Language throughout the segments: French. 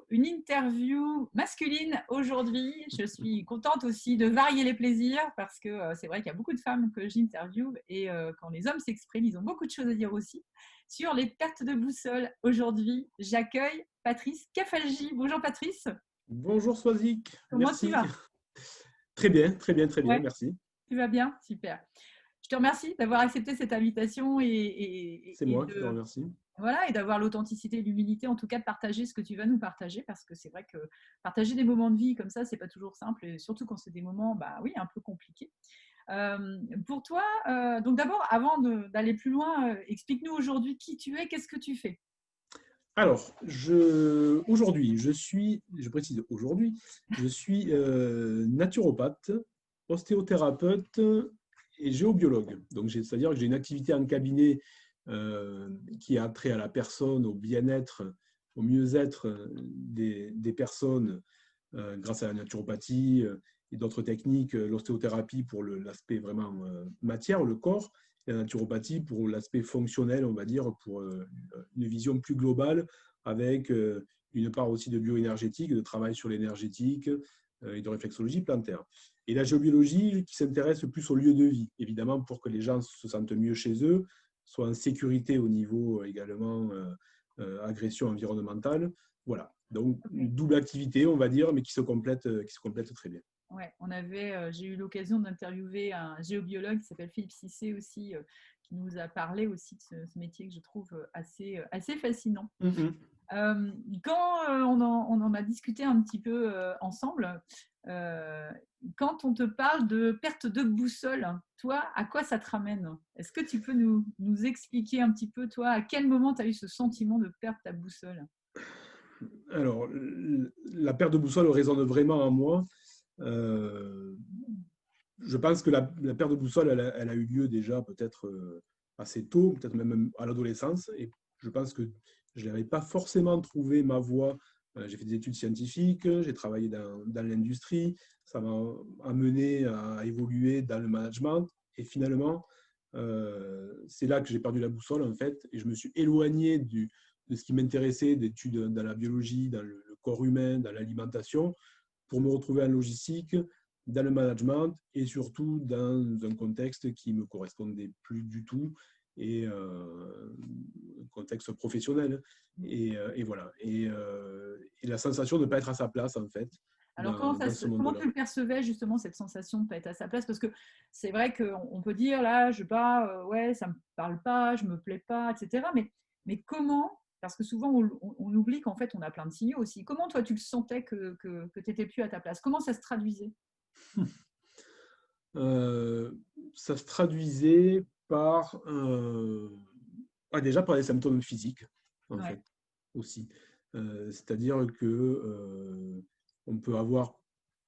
une interview masculine aujourd'hui. Je suis contente aussi de varier les plaisirs parce que c'est vrai qu'il y a beaucoup de femmes que j'interviewe et quand les hommes s'expriment, ils ont beaucoup de choses à dire aussi. Sur les pertes de boussole, aujourd'hui, j'accueille Patrice Cafalgi. Bonjour Patrice. Bonjour Swazik, Comment tu merci. vas? Très bien, très bien, très bien, Ouais, merci. tu vas bien? Super. Je te remercie d'avoir accepté cette invitation C'est et moi qui te de, remercie. voilà, et d'avoir l'authenticité et l'humilité, en tout cas de partager ce que tu vas nous partager, parce que c'est vrai que partager des moments de vie comme ça, c'est pas toujours simple, et surtout quand c'est des moments, bah oui, un peu compliqués. Pour toi, donc d'abord, avant d'aller plus loin, explique-nous aujourd'hui qui tu es, qu'est-ce que tu fais? Alors, aujourd'hui, je précise aujourd'hui, je suis naturopathe, ostéothérapeute et géobiologue. Donc, c'est-à-dire que j'ai une activité en cabinet qui a trait à la personne, au bien-être, au mieux-être des personnes grâce à la naturopathie et d'autres techniques, l'ostéothérapie pour l'aspect vraiment matière, le corps, et la naturopathie pour l'aspect fonctionnel, on va dire, pour une vision plus globale, avec une part aussi de bioénergétique, de travail sur l'énergétique et de réflexologie plantaire. Et la géobiologie qui s'intéresse plus au lieu de vie, évidemment, pour que les gens se sentent mieux chez eux, soient en sécurité au niveau également agression environnementale. Voilà, donc Ok. une double activité, on va dire, mais qui se complète très bien. Ouais, j'ai eu l'occasion d'interviewer un géobiologue qui s'appelle Philippe Cissé aussi, qui nous a parlé aussi de ce métier que je trouve assez fascinant. Euh, Quand on en a discuté un petit peu ensemble, euh, quand on te parle de perte de boussole, toi, à quoi ça te ramène? Est-ce que tu peux nous expliquer un petit peu, toi, à quel moment tu as eu ce sentiment de perdre ta boussole? Alors, la perte de boussole résonne vraiment en moi. Euh, je pense que la perte de boussole, elle a eu lieu déjà peut-être assez tôt, peut-être même à l'adolescence. Et je pense que je n'avais pas forcément trouvé ma voie. J'ai fait des études scientifiques, j'ai travaillé dans l'industrie. Ça m'a amené à évoluer dans le management. Et finalement, c'est là que j'ai perdu la boussole, en fait. Et je me suis éloigné de ce qui m'intéressait, d'études dans la biologie, dans le corps humain, dans l'alimentation, pour me retrouver en logistique, dans le management et surtout dans un contexte qui ne me correspondait plus du tout et un contexte professionnel. Et voilà. Et la sensation de ne pas être à sa place, en fait, Alors, dans ce comment monde-là. tu le percevais justement, cette sensation de ne pas être à sa place? Parce que c'est vrai qu'on peut dire, là, je sais pas, ouais, ça ne me parle pas, je ne me plais pas, etc. Mais comment? Parce que souvent, on oublie qu'en fait, on a plein de signaux aussi. Comment toi, tu le sentais que tu n'étais plus à ta place? Comment ça se traduisait? Euh, Ça se traduisait par, déjà par les symptômes physiques, en Ouais. fait, aussi. C'est-à-dire que on peut avoir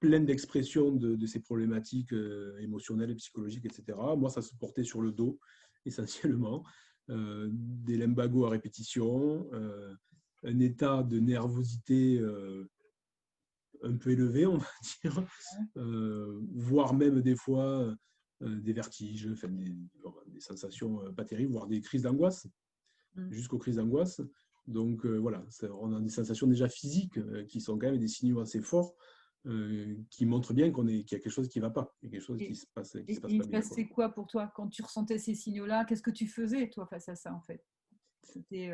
plein d'expressions de ces problématiques émotionnelles, psychologiques, etc. Moi, ça se portait sur le dos, essentiellement. Des lumbagos à répétition, un état de nervosité un peu élevé, on va dire, voire même des fois des vertiges, enfin, des sensations pas terribles, voire des crises d'angoisse, Mm. jusqu'aux crises d'angoisse. Donc voilà, on a des sensations déjà physiques qui sont quand même des signaux assez forts qui montrent bien qu'il y a quelque chose qui ne va pas, il y a quelque chose Et, qui se passe il pas se bien, quoi. passait quoi pour toi quand tu ressentais ces signaux-là? Qu'est-ce que tu faisais, toi, face à ça, en fait? C'était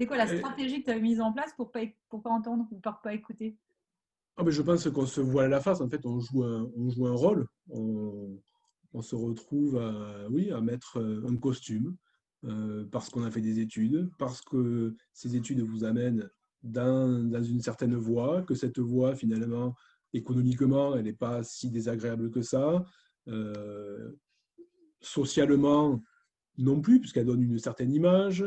quoi la Et, stratégie que tu avais mise en place pour pas entendre ou pour pas écouter? ah, mais je pense qu'on se voile à la face, en fait, on joue un rôle, on se retrouve oui, à mettre un costume parce qu'on a fait des études, parce que ces études vous amènent dans une certaine voie, que cette voie, finalement, économiquement, elle n'est pas si désagréable que ça. Euh, Socialement, non plus, puisqu'elle donne une certaine image.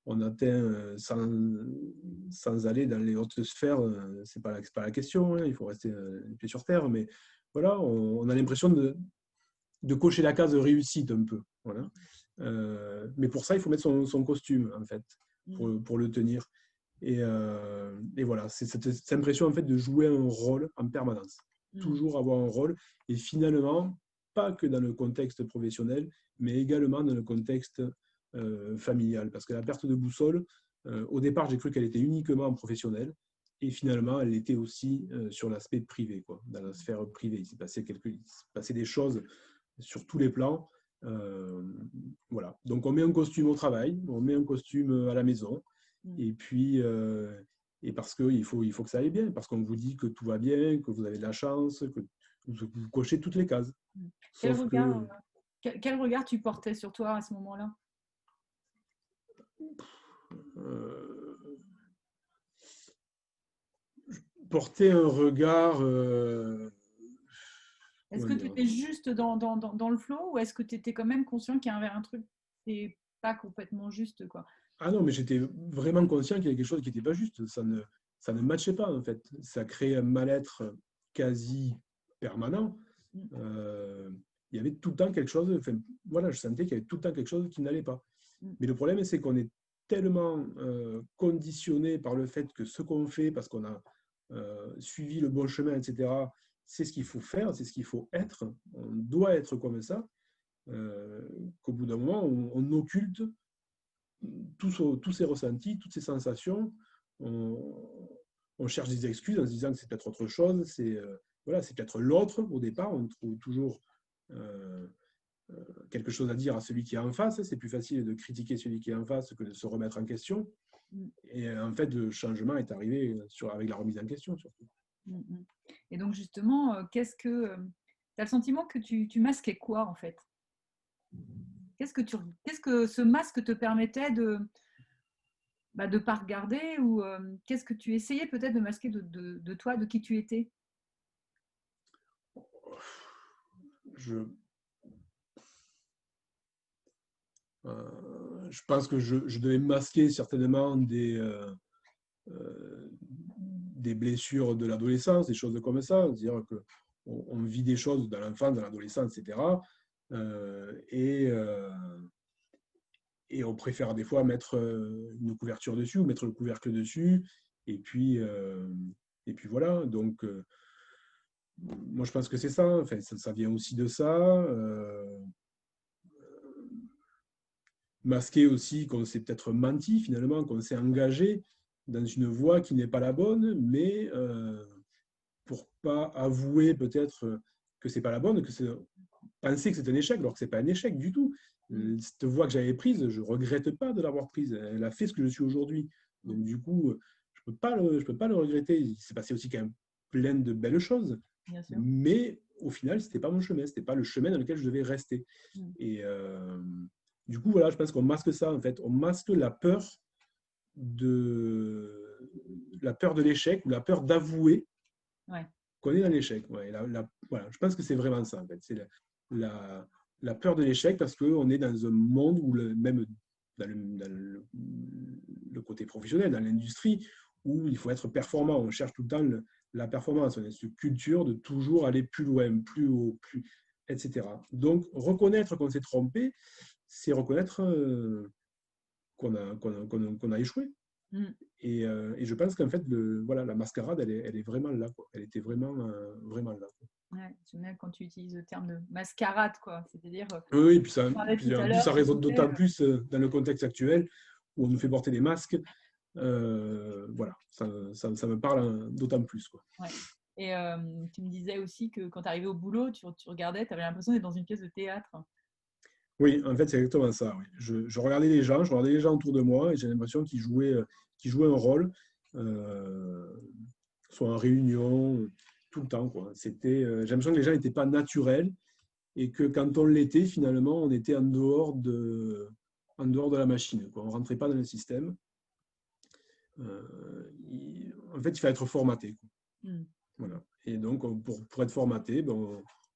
On atteint, sans aller dans les hautes sphères, c'est pas la question, hein, il faut rester les pieds sur terre, mais voilà, on a l'impression de cocher la case réussite un peu. Voilà. Mais pour ça, il faut mettre son costume, en fait, Mm. pour le tenir. Et voilà, c'est cette impression en fait de jouer un rôle en permanence, Mm. toujours avoir un rôle, et finalement, pas que dans le contexte professionnel, mais également dans le contexte familial. Parce que la perte de boussole, Au départ, j'ai cru qu'elle était uniquement professionnelle. Et finalement, elle était aussi sur l'aspect privé, quoi, dans la sphère privée. Il s'est passé des choses sur tous les plans. Voilà. Donc, on met un costume au travail, on met un costume à la maison. Et puis, et parce qu'il faut que ça aille bien, parce qu'on vous dit que tout va bien, que vous avez de la chance, que vous cochez toutes les cases. Quel regard tu portais sur toi à ce moment-là? Porter un regard. Est-ce que tu étais juste dans le flow ou est-ce que tu étais quand même conscient qu'il y avait un truc qui n'était pas complètement juste, quoi? Ah non, mais j'étais vraiment conscient qu'il y avait quelque chose qui n'était pas juste. Ça ne matchait pas, en fait. Ça créait un mal-être quasi permanent. Il y avait tout le temps quelque chose. Enfin, voilà, je sentais qu'il y avait tout le temps quelque chose qui n'allait pas. Mais le problème, c'est qu'on est tellement conditionné par le fait que ce qu'on fait, parce qu'on a suivi le bon chemin, etc., c'est ce qu'il faut faire, c'est ce qu'il faut être. On doit être comme ça. Qu'au bout d'un moment, on occulte tous ces ressentis, toutes ces sensations. On cherche des excuses en se disant que c'est peut-être autre chose, c'est peut-être l'autre au départ. On trouve toujours quelque chose à dire à celui qui est en face. C'est plus facile de critiquer celui qui est en face que de se remettre en question. Et en fait, le changement est arrivé avec la remise en question, surtout. Et donc, justement, tu as le sentiment que tu masquais quoi, en fait? Qu'est-ce que ce masque te permettait de ne pas regarder ou qu'est-ce que tu essayais peut-être de masquer de toi, de qui tu étais? Je pense que je devais masquer certainement des blessures de l'adolescence, des choses comme ça. C'est-à-dire qu'on vit des choses dans l'enfance, dans l'adolescence, etc. Et on préfère des fois mettre une couverture dessus ou mettre le couvercle dessus. Et puis voilà. Donc, moi, je pense que c'est ça. Enfin, ça vient aussi de ça. Masquer aussi qu'on s'est peut-être menti finalement, qu'on s'est engagé dans une voie qui n'est pas la bonne, mais pour pas avouer peut-être que c'est pas la bonne, penser que c'est un échec, alors que c'est pas un échec du tout. Cette voie que j'avais prise, je regrette pas de l'avoir prise. Elle a fait ce que je suis aujourd'hui. Donc du coup, je peux pas le regretter. Il s'est passé aussi quand même plein de belles choses, mais au final, c'était pas mon chemin, c'était pas le chemin dans lequel je devais rester. Et du coup, voilà, je pense qu'on masque ça en fait. On masque la peur de l'échec ou la peur d'avouer qu'on est dans l'échec. Ouais, voilà, je pense que c'est vraiment ça en fait. C'est la peur de l'échec parce qu'on est dans un monde où même dans le côté professionnel, dans l'industrie, où il faut être performant. On cherche tout le temps la performance. On a cette culture de toujours aller plus loin, plus haut, etc. Donc, reconnaître qu'on s'est trompé, c'est reconnaître qu'on a échoué. Et je pense qu'en fait, la mascarade, elle est vraiment là, quoi. Elle était vraiment là. Ouais, j'aime bien quand tu utilises le terme de mascarade, quoi. C'est-à-dire. Oui, puis en plus, ça résonne d'autant plus dans le contexte actuel où on nous fait porter des masques. Voilà, ça me parle d'autant plus, quoi. Ouais. Et tu me disais aussi que quand tu arrivais au boulot, tu regardais, tu avais l'impression d'être dans une pièce de théâtre. Oui, en fait, c'est exactement ça. Oui. Je regardais les gens, autour de moi et j'ai l'impression qu'ils jouaient un rôle, soit en réunion, tout le temps, quoi. J'ai l'impression que les gens n'étaient pas naturels et que quand on l'était, finalement, on était en dehors de la machine, quoi. On ne rentrait pas dans le système. En fait, il fallait être formaté, quoi. Voilà. Et donc, pour être formaté,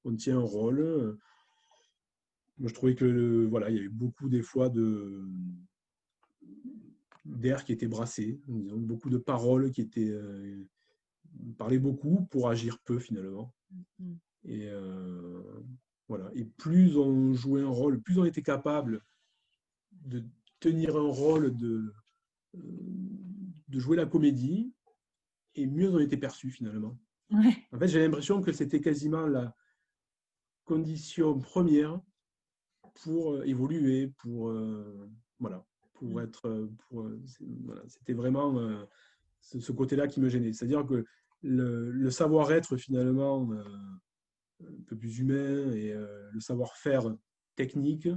on tient un rôle. Moi, je trouvais que il y avait beaucoup des fois d'air qui était brassé, disons, beaucoup de paroles qui étaient parlaient beaucoup pour agir peu finalement. Et voilà. Et plus on jouait un rôle, plus on était capable de tenir un rôle, de jouer la comédie, et mieux on était perçu finalement. Ouais. En fait, j'ai l'impression que c'était quasiment la condition première pour évoluer, pour Voilà, c'était vraiment ce côté-là qui me gênait. C'est-à-dire que le savoir-être, finalement, un peu plus humain et le savoir-faire technique,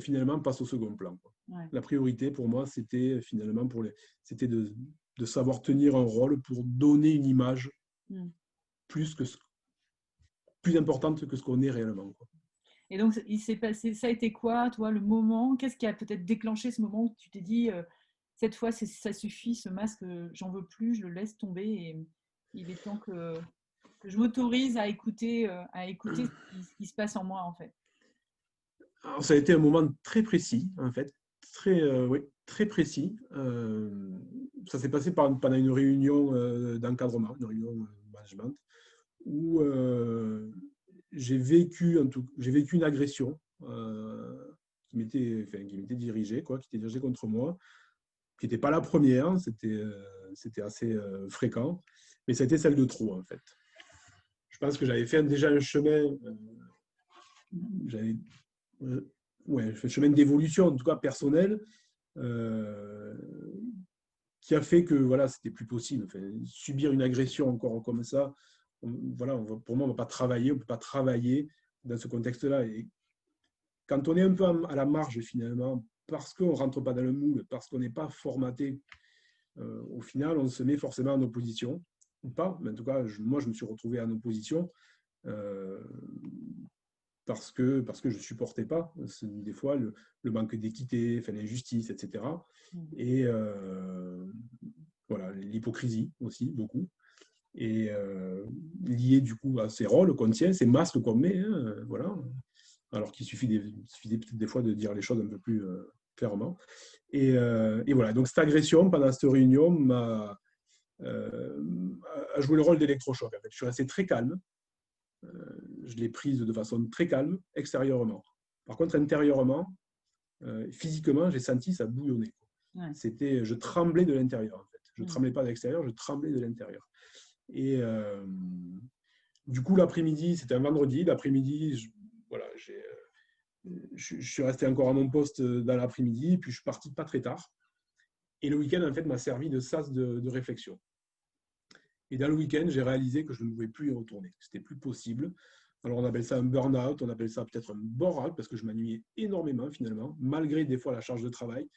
finalement, passe au second plan, quoi. Ouais. La priorité, pour moi, c'était finalement c'était de savoir tenir un rôle pour donner une image plus importante que ce qu'on est réellement, quoi. Et donc, il s'est passé, ça a été quoi, toi, le moment? Qu'est-ce qui a peut-être déclenché ce moment où tu t'es dit, cette fois, ça suffit, ce masque, j'en veux plus, je le laisse tomber et il est temps que je m'autorise à écouter ce qui se passe en moi, en fait. Alors, ça a été un moment très précis, en fait, oui, très précis. Ça s'est passé pendant une réunion d'encadrement, une réunion de management, où j'ai vécu une agression qui m'était dirigée, quoi, qui était dirigée contre moi, qui n'était pas la première, c'était assez fréquent, mais ça a été celle de trop, en fait. Je pense que j'avais fait déjà un chemin, un chemin d'évolution, en tout cas personnel, qui a fait que voilà, c'était plus possible. Enfin, subir une agression encore comme ça, pour moi, on ne va pas travailler, on ne peut pas travailler dans ce contexte-là. Et quand on est un peu à la marge, finalement, parce qu'on ne rentre pas dans le moule, parce qu'on n'est pas formaté, au final, on se met forcément en opposition, ou pas, mais en tout cas, moi, je me suis retrouvé en opposition parce que je ne supportais pas, des fois, le manque d'équité, l'injustice, etc. Et voilà, l'hypocrisie aussi, beaucoup. Et lié du coup à ces rôles qu'on tient, ces masques qu'on met, voilà. Alors qu'il suffisait peut-être des fois de dire les choses un peu plus clairement. Et voilà, donc cette agression pendant cette réunion a joué le rôle d'électrochoc. En fait. Je suis resté très calme. Je l'ai prise de façon très calme, extérieurement. Par contre, intérieurement, physiquement, j'ai senti ça bouillonner. Ouais. Je tremblais de l'intérieur, en fait. Je ne tremblais pas de l'extérieur, je tremblais de l'intérieur. Et du coup, l'après-midi, c'était un vendredi, l'après-midi, je suis resté encore à mon poste dans l'après-midi, puis je suis parti pas très tard. Et le week-end, en fait, m'a servi de sas de réflexion. Et dans le week-end, j'ai réalisé que je ne pouvais plus y retourner. C'était plus possible. Alors, on appelle ça un burn-out, on appelle ça peut-être un bore-out, parce que je m'ennuyais énormément, finalement, malgré des fois la charge de travail.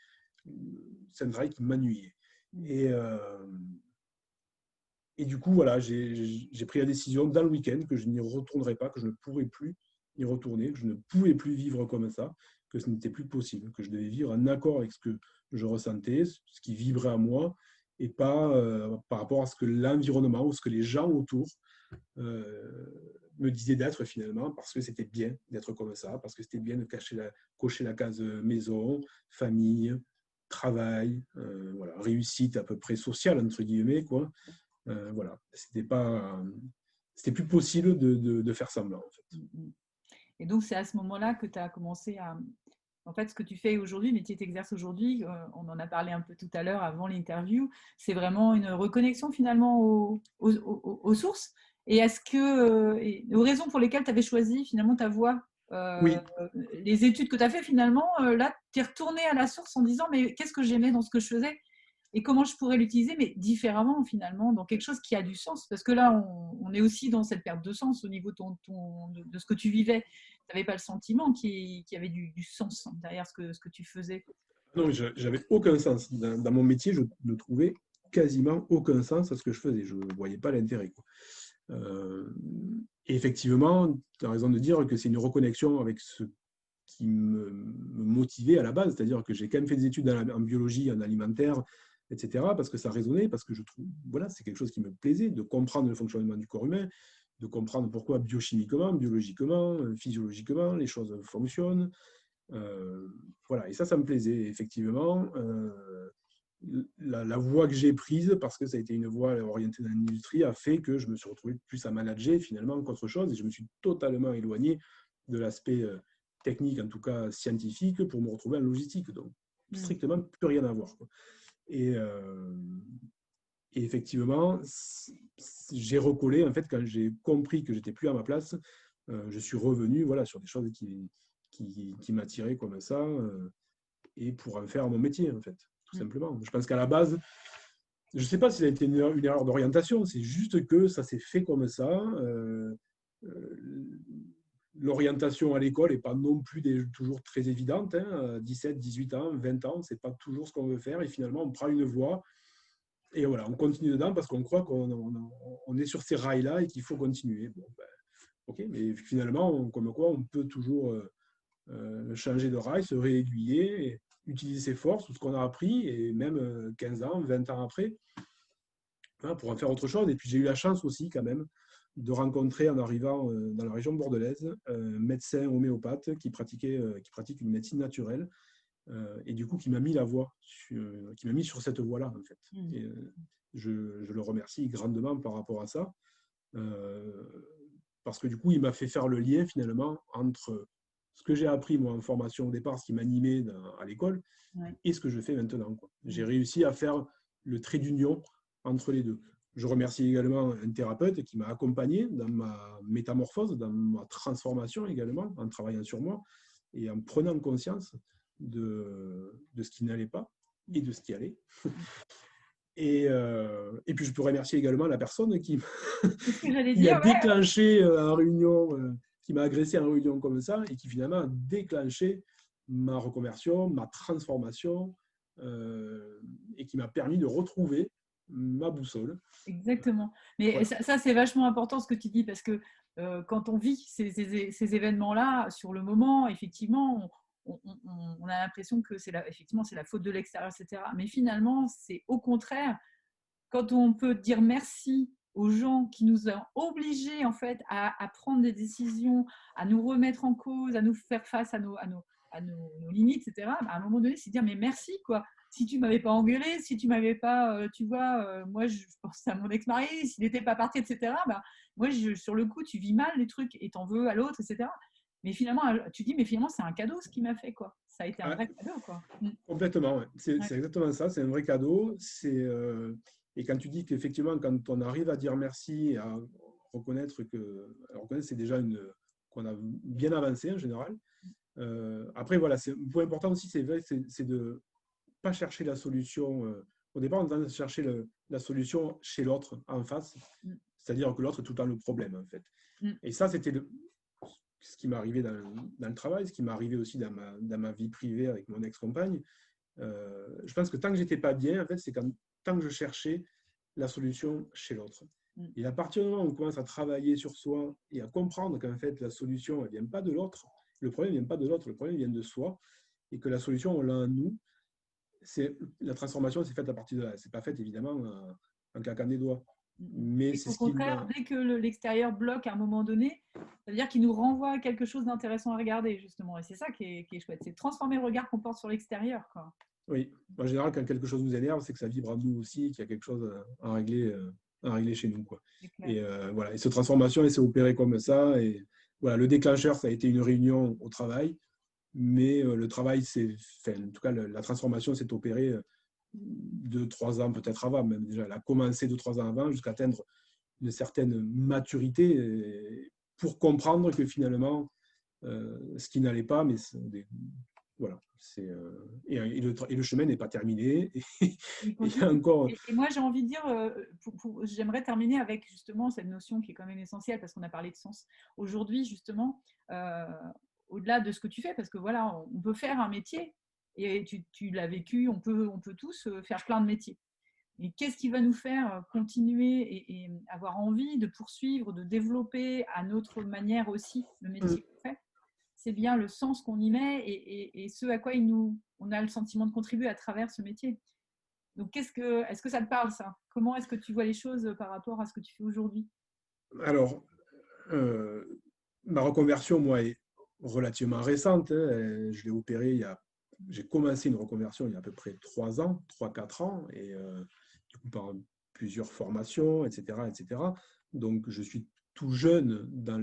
C'est un travail qui m'ennuyait. Et du coup, voilà, j'ai pris la décision dans le week-end que je n'y retournerais pas, que je ne pourrais plus y retourner, que je ne pouvais plus vivre comme ça, que ce n'était plus possible, que je devais vivre en accord avec ce que je ressentais, ce qui vibrait à moi, et pas par rapport à ce que l'environnement ou ce que les gens autour me disaient d'être finalement, parce que c'était bien d'être comme ça, parce que c'était bien de cocher la case maison, famille, travail, voilà, réussite à peu près sociale, entre guillemets, quoi. Voilà, c'était plus possible de faire semblant, en fait. Et donc, c'est à ce moment-là que tu as commencé à... En fait, ce que tu fais aujourd'hui, le métier que tu exerces aujourd'hui, on en a parlé un peu tout à l'heure avant l'interview, c'est vraiment une reconnexion finalement aux sources. Et est-ce que, aux raisons pour lesquelles tu avais choisi finalement ta voie, oui. Les études que tu as fait finalement, là, tu es retourné à la source en disant, mais qu'est-ce que j'aimais dans ce que je faisais et comment je pourrais l'utiliser, mais différemment finalement, dans quelque chose qui a du sens. Parce que là, on est aussi dans cette perte de sens au niveau de ce que tu vivais. Tu n'avais pas le sentiment qu'il y avait du sens derrière ce que tu faisais. Non, j'avais aucun sens. Dans mon métier, je ne trouvais quasiment aucun sens à ce que je faisais. Je ne voyais pas l'intérêt. Et effectivement, tu as raison de dire que c'est une reconnexion avec ce qui me motivait à la base. C'est-à-dire que j'ai quand même fait des études en biologie, en alimentaire, etc., parce que ça résonnait, parce que je trouve, voilà, c'est quelque chose qui me plaisait, de comprendre le fonctionnement du corps humain, de comprendre pourquoi biochimiquement, biologiquement, physiologiquement, les choses fonctionnent. Voilà, et ça me plaisait, effectivement. La voie que j'ai prise, parce que ça a été une voie orientée dans l'industrie, a fait que je me suis retrouvé plus à manager finalement qu'autre chose, et je me suis totalement éloigné de l'aspect technique, en tout cas scientifique, pour me retrouver en logistique. Donc, strictement plus rien à voir, quoi. Et effectivement, j'ai recollé, en fait, quand j'ai compris que j'étais plus à ma place, je suis revenu, voilà, sur des choses qui m'attiraient comme ça. et pour en faire mon métier, en fait, tout simplement. Je pense qu'à la base, je ne sais pas si ça a été une erreur d'orientation, c'est juste que ça s'est fait comme ça. L'orientation à l'école n'est pas non plus toujours très évidente. 17, 18 ans, 20 ans, ce n'est pas toujours ce qu'on veut faire. Et finalement, on prend une voie et voilà, on continue dedans parce qu'on croit qu'on est sur ces rails-là et qu'il faut continuer. Bon, ben, ok, mais finalement, comme quoi, on peut toujours changer de rail, se réaiguiller, et utiliser ses forces, tout ce qu'on a appris, et même 15 ans, 20 ans après, pour en faire autre chose. Et puis j'ai eu la chance aussi quand même de rencontrer en arrivant dans la région bordelaise un médecin homéopathe qui pratique une médecine naturelle et du coup qui m'a mis la voie, qui m'a mis sur cette voie-là en fait. Et, je le remercie grandement par rapport à ça parce que du coup il m'a fait faire le lien finalement entre ce que j'ai appris moi en formation au départ, ce qui m'animait à l'école, et ce que je fais maintenant, quoi. J'ai réussi à faire le trait d'union entre les deux. Je remercie également un thérapeute qui m'a accompagné dans ma métamorphose, dans ma transformation également, en travaillant sur moi et en prenant conscience de ce qui n'allait pas et de ce qui allait. Et puis je peux remercier également la personne qui a déclenché en réunion, qui m'a agressé en réunion comme ça et qui finalement a déclenché ma reconversion, ma transformation et qui m'a permis de retrouver ma boussole. Exactement. Mais ouais. Ça c'est vachement important ce que tu dis parce que quand on vit ces événements-là, sur le moment, effectivement, on a l'impression que c'est la faute de l'extérieur, etc. Mais finalement, c'est au contraire, quand on peut dire merci aux gens qui nous ont obligés en fait à prendre des décisions, à nous remettre en cause, à nous faire face à nos limites, etc. À un moment donné, c'est dire mais merci quoi. Si tu m'avais pas engueulé, si tu m'avais pas, tu vois, moi je pense à mon ex-mari, s'il n'était pas parti, etc. Moi sur le coup, tu vis mal les trucs et t'en veux à l'autre, etc. Mais finalement, tu dis mais finalement c'est un cadeau ce qu'il m'a fait quoi. Ça a été un vrai cadeau quoi. Complètement, ouais. C'est exactement ça. C'est un vrai cadeau. Et quand tu dis qu'effectivement, quand on arrive à dire merci et à reconnaître reconnaître, c'est déjà qu'on a bien avancé en général. Après, voilà, un point important aussi, c'est de ne pas chercher la solution. Au départ, on tente de chercher la solution chez l'autre, en face. C'est-à-dire que l'autre est tout le temps le problème, en fait. Et ça, c'était ce qui m'est arrivé dans le travail, ce qui m'est arrivé aussi dans ma vie privée avec mon ex-compagne. Je pense que tant que j'étais pas bien, en fait, c'est tant que je cherchais la solution chez l'autre. Et à partir du moment où on commence à travailler sur soi et à comprendre qu'en fait, la solution, elle vient pas de l'autre, le problème ne vient pas de l'autre, le problème vient de soi, et que la solution, on l'a en nous, la transformation s'est faite à partir de là. C'est pas fait, évidemment, en claquant des doigts. Mais au contraire, dès que l'extérieur bloque à un moment donné, ça veut dire qu'il nous renvoie à quelque chose d'intéressant à regarder, justement. Et c'est ça qui est chouette, c'est de transformer le regard qu'on porte sur l'extérieur, quoi. Oui, en général, quand quelque chose nous énerve, c'est que ça vibre en nous aussi, qu'il y a quelque chose à régler chez nous, quoi. Et voilà, et cette transformation, elle s'est opérée comme ça. Et voilà, le déclencheur, ça a été une réunion au travail, mais le travail, en tout cas, la transformation s'est opérée 2-3 ans peut-être avant, même déjà. Elle a commencé 2-3 ans avant jusqu'à atteindre une certaine maturité pour comprendre que finalement, ce qui n'allait pas, mais voilà. Et le chemin n'est pas terminé. Et moi, j'ai envie de dire, j'aimerais terminer avec justement cette notion qui est quand même essentielle parce qu'on a parlé de sens. Aujourd'hui, justement, au-delà de ce que tu fais, parce que voilà, on peut faire un métier et tu l'as vécu, on peut tous faire plein de métiers. Et qu'est-ce qui va nous faire continuer et avoir envie de poursuivre, de développer à notre manière aussi le métier qu'on fait? C'est bien le sens qu'on y met et ce à quoi on a le sentiment de contribuer à travers ce métier. Donc, est-ce que ça te parle, ça? Comment est-ce que tu vois les choses par rapport à ce que tu fais aujourd'hui? Alors, ma reconversion, moi, est relativement récente. Je l'ai opérée j'ai commencé une reconversion il y a à peu près 3-4 ans, et du coup, par plusieurs formations, etc., etc. Donc, je suis tout jeune dans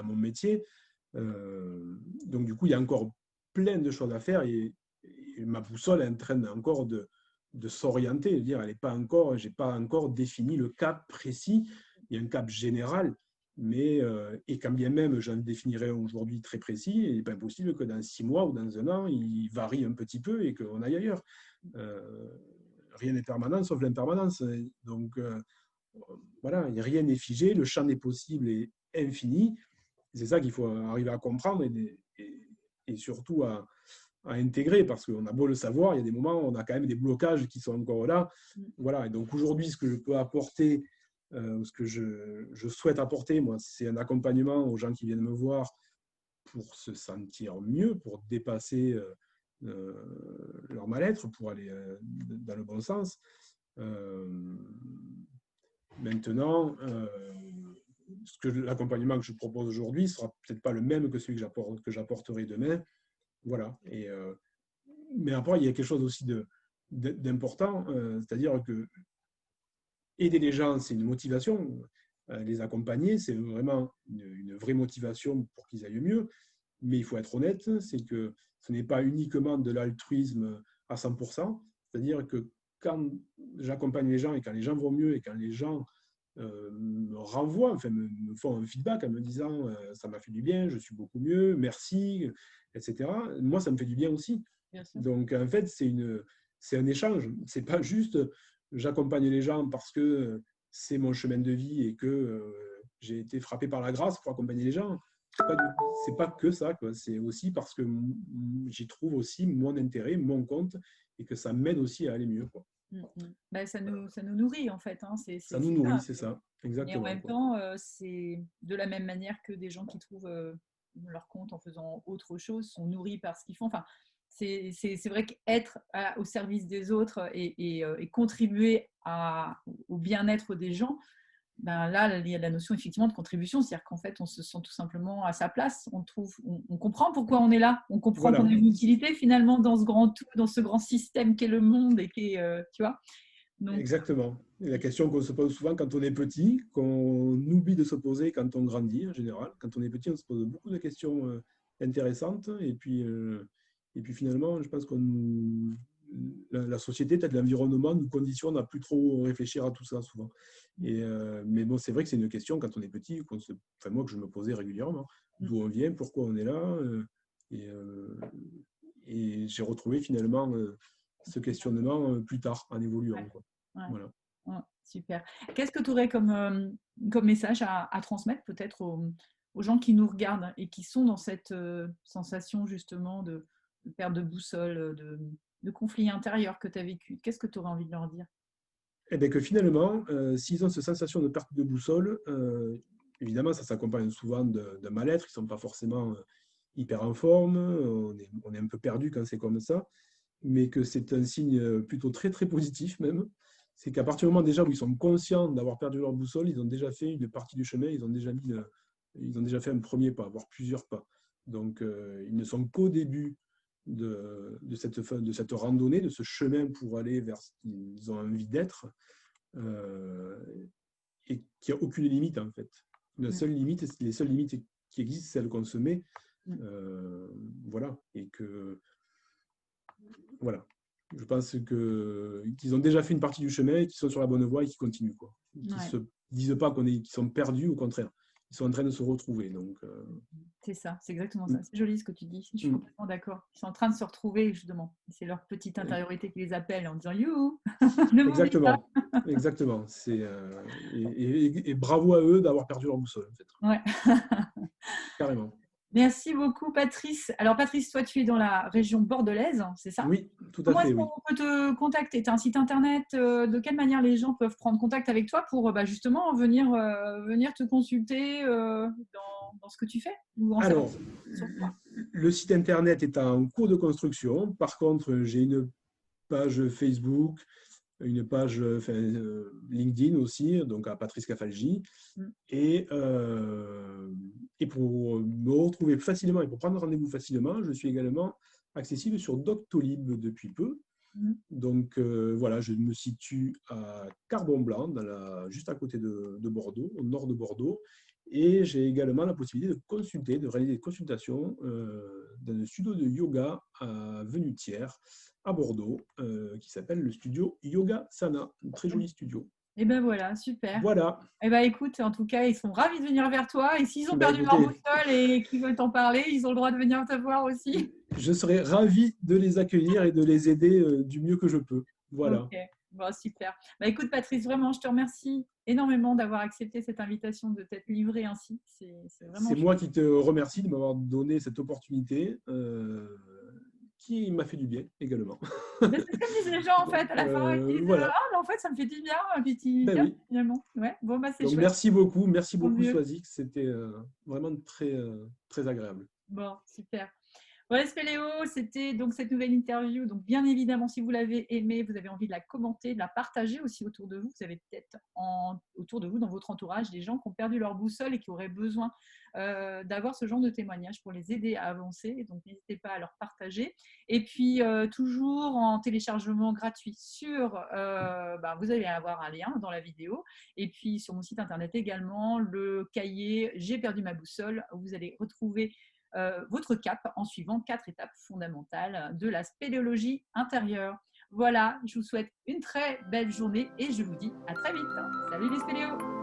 mon métier. Donc, du coup, il y a encore plein de choses à faire et ma boussole est en train encore de s'orienter. Je n'ai pas encore défini le cap précis. Il y a un cap général, et quand bien même j'en définirais aujourd'hui très précis, il n'est pas impossible que dans 6 mois ou dans un an, il varie un petit peu et qu'on aille ailleurs. Rien n'est permanent sauf l'impermanence. Donc, voilà, rien n'est figé, le champ des possibles est infini. C'est ça qu'il faut arriver à comprendre et surtout à intégrer, parce qu'on a beau le savoir, il y a des moments où on a quand même des blocages qui sont encore là. Voilà, et donc aujourd'hui, ce que je peux apporter, ce que je souhaite apporter, moi, c'est un accompagnement aux gens qui viennent me voir pour se sentir mieux, pour dépasser leur mal-être, pour aller dans le bon sens. Maintenant, l'accompagnement que je propose aujourd'hui ne sera peut-être pas le même que celui que j'apporterai demain. Voilà. Mais après, il y a quelque chose aussi d'important, c'est-à-dire que aider les gens, c'est une motivation. Les accompagner, c'est vraiment une vraie motivation pour qu'ils aillent mieux. Mais il faut être honnête, c'est que ce n'est pas uniquement de l'altruisme à 100%. C'est-à-dire que quand j'accompagne les gens et quand les gens vont mieux et quand les gens me renvoient, enfin me font un feedback en me disant ça m'a fait du bien, je suis beaucoup mieux, merci, etc. Moi, ça me fait du bien aussi. Donc, en fait, c'est un échange. C'est pas juste j'accompagne les gens parce que c'est mon chemin de vie et que j'ai été frappé par la grâce pour accompagner les gens. C'est pas que ça, quoi. C'est aussi parce que j'y trouve aussi mon intérêt, mon compte, et que ça m'aide aussi à aller mieux, quoi. Ben, ça nous nourrit en fait. Hein. Ça nous nourrit, c'est ça, exactement. Et en même temps, c'est de la même manière que des gens qui trouvent leur compte en faisant autre chose sont nourris par ce qu'ils font. Enfin, c'est vrai qu'être au service des autres et contribuer au bien-être des gens, ben là, il y a la notion effectivement de contribution, c'est-à-dire qu'en fait, on se sent tout simplement à sa place, on comprend pourquoi on est là, on comprend qu'on a une utilité finalement dans ce grand tout, dans ce grand système qu'est le monde et qui est, tu vois. Donc, exactement. Et la question qu'on se pose souvent quand on est petit, qu'on oublie de se poser quand on grandit en général. Quand on est petit, on se pose beaucoup de questions intéressantes et puis finalement, je pense que la société, peut-être l'environnement, nous conditionne à plus trop réfléchir à tout ça souvent. Mais bon, c'est vrai que c'est une question quand on est petit, enfin moi que je me posais régulièrement. D'où on vient, pourquoi on est là, et j'ai retrouvé finalement ce questionnement plus tard en évoluant. Quoi. Voilà. Super. Qu'est-ce que tu aurais comme message à transmettre peut-être aux gens qui nous regardent et qui sont dans cette sensation justement de perte de boussole, de conflit intérieur que tu as vécu? Qu'est-ce que tu aurais envie de leur dire? Eh bien que finalement, s'ils ont cette sensation de perte de boussole, évidemment, ça s'accompagne souvent d'un mal-être. Ils ne sont pas forcément hyper en forme. On est un peu perdu quand c'est comme ça. Mais que c'est un signe plutôt très, très positif même. C'est qu'à partir du moment déjà où ils sont conscients d'avoir perdu leur boussole, ils ont déjà fait une partie du chemin, ils ont déjà fait un premier pas, voire plusieurs pas. Donc, ils ne sont qu'au début de cette randonnée, de ce chemin pour aller vers ce qu'ils ont envie d'être, et qu'il n'y a aucune limite en fait. Les seules limites qui existent, c'est celles qu'on se met. Voilà. Et que voilà. Je pense qu'ils ont déjà fait une partie du chemin, qu'ils sont sur la bonne voie et qu'ils continuent. Qu'ils ne se disent pas qu'ils sont perdus, au contraire. Ils sont en train de se retrouver. Donc, c'est ça, c'est exactement ça. C'est joli ce que tu dis. Je suis complètement d'accord. Ils sont en train de se retrouver, justement. C'est leur petite intériorité qui les appelle en disant « You !» Exactement. Exactement. Et bravo à eux d'avoir perdu leur boussole, en fait. Ouais. Carrément. Merci beaucoup, Patrice. Alors, Patrice, toi, tu es dans la région bordelaise, c'est ça? Oui, tout à fait. Comment est-ce qu'on peut te contacter? Tu as un site internet? De quelle manière les gens peuvent prendre contact avec toi pour justement venir te consulter dans ce que tu fais? Alors, le site internet est en cours de construction. Par contre, j'ai une page Facebook, une page LinkedIn aussi, donc à Patrice Cafalgi. Et pour me retrouver facilement et pour prendre rendez-vous facilement, je suis également accessible sur Doctolib depuis peu. Donc voilà, je me situe à Carbon-Blanc, juste à côté de Bordeaux, au nord de Bordeaux. Et j'ai également la possibilité de réaliser des consultations dans un studio de yoga à Venutières, à Bordeaux, qui s'appelle le studio Yoga Sana, un très joli studio. Et ben voilà, super. Voilà. Eh ben écoute, en tout cas, ils sont ravis de venir vers toi. Et s'ils ont Bah, perdu leur écoutez, boussole et qu'ils veulent t'en parler, ils ont le droit de venir te voir aussi. je serais ravi de les accueillir et de les aider du mieux que je peux. Voilà. Ok, bon, super. Bah, écoute, Patrice, vraiment, je te remercie énormément d'avoir accepté cette invitation, de t'être livré ainsi. C'est vraiment C'est moi chouette. qui te remercie de m'avoir donné cette opportunité qui m'a fait du bien également. Mais c'est ce que me disent les gens, en Donc, fait, à la fin. Ils disent voilà. ah, mais en fait, ça me fait du bien. Et puis, Ben tiens, oui. finalement. Ouais, bon, bah, c'est Donc, chouette. merci Tant beaucoup, mieux. Swazik. C'était vraiment très agréable. Bon, super. Voilà, Spéléo, c'était donc cette nouvelle interview. Donc, bien évidemment, si vous l'avez aimée, vous avez envie de la commenter, de la partager aussi autour de vous. Vous avez peut-être autour de vous, dans votre entourage, des gens qui ont perdu leur boussole et qui auraient besoin d'avoir ce genre de témoignage pour les aider à avancer. Donc, n'hésitez pas à leur partager. Et puis, toujours en téléchargement gratuit vous allez avoir un lien dans la vidéo. Et puis, sur mon site internet également, le cahier J'ai perdu ma boussole, où vous allez retrouver votre cap en suivant 4 étapes fondamentales de la spéléologie intérieure. Voilà, je vous souhaite une très belle journée et je vous dis à très vite. Salut les spéléos!